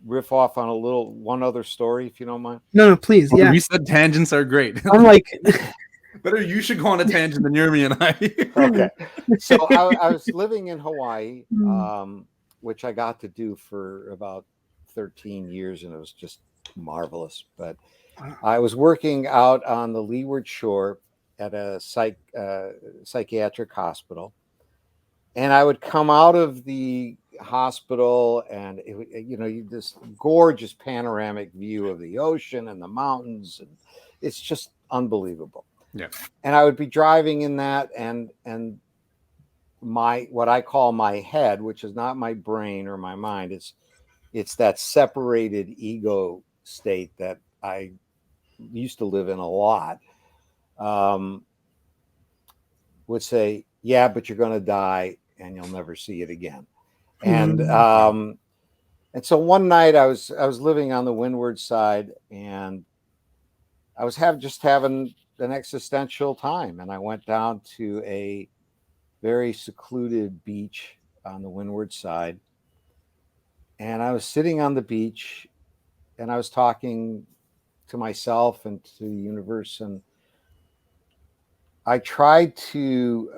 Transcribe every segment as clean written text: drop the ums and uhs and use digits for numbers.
riff off on one other story, if you don't mind? No, please. Yeah. We said tangents are great. I'm like, better you should go on a tangent than Jeremy and I. Okay. So I was living in Hawaii, which I got to do for about 13 years, and it was just marvelous. But I was working out on the leeward shore at a psychiatric hospital, and I would come out of the hospital, and this gorgeous panoramic view of the ocean and the mountains, and it's just unbelievable. Yeah. And I would be driving in that, and what I call my head, which is not my brain or my mind, it's that separated ego state that I used to live in a lot, would say, yeah, but you're going to die and you'll never see it again. And so one night I was living on the windward side, and I was having an existential time, and I went down to a very secluded beach on the windward side, and I was sitting on the beach, and I was talking to myself and to the universe, and I tried to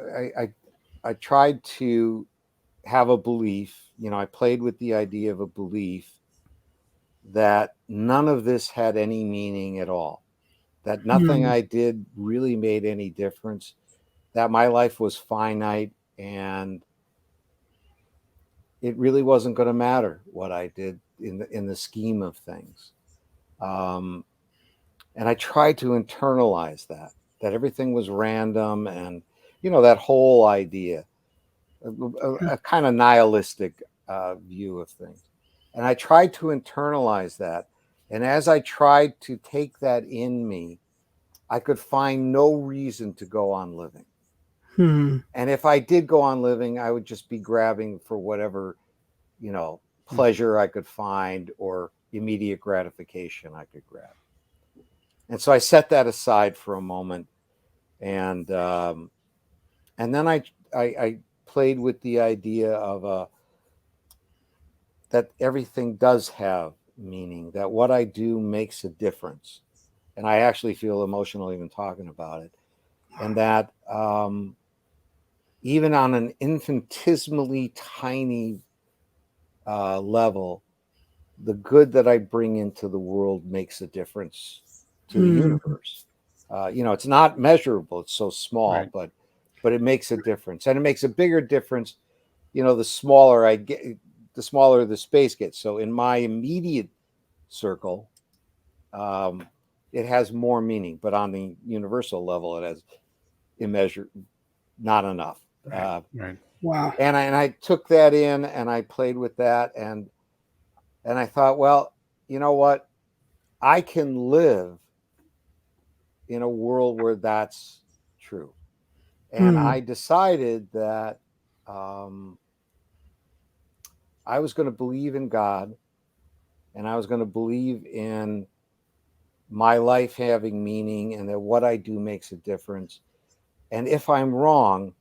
have a belief. I played with the idea of a belief that none of this had any meaning at all, that nothing I did really made any difference, that my life was finite, and it really wasn't going to matter what I did in the scheme of things. And I tried to internalize that everything was random, and that whole idea, a kind of nihilistic view of things. And I tried to internalize that. And as I tried to take that in me, I could find no reason to go on living. And if I did go on living, I would just be grabbing for whatever, pleasure I could find or immediate gratification I could grab. And so I set that aside for a moment, and then I played with the idea of that everything does have meaning, that what I do makes a difference, and I actually feel emotional even talking about it, and that even on an infinitesimally tiny level, the good that I bring into the world makes a difference to the universe. It's not measurable; it's so small, Right. but it makes a difference, and it makes a bigger difference. The smaller I get, the smaller the space gets. So in my immediate circle, it has more meaning, but on the universal level, it has immeasurable, not enough. Right. wow. And I took that in, and I played with that, and I thought, well, you know what? I can live in a world where that's true. And I decided that I was going to believe in God, and I was going to believe in my life having meaning, and that what I do makes a difference. And if I'm wrong,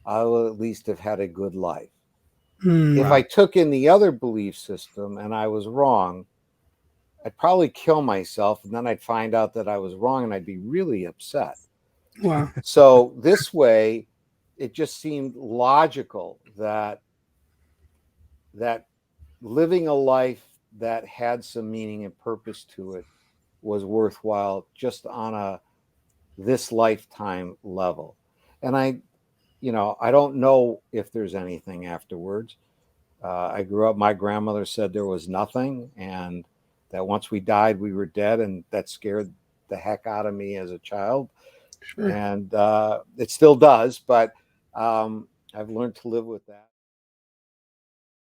I will at least have had a good life. If I took in the other belief system and I was wrong, I'd probably kill myself, and then I'd find out that I was wrong, and I'd be really upset. Wow. So this way, it just seemed logical that living a life that had some meaning and purpose to it was worthwhile, just on this lifetime level. And I don't know if there's anything afterwards. I grew up, my grandmother said there was nothing, and that once we died, we were dead, and that scared the heck out of me as a child. Sure. And it still does, but I've learned to live with that.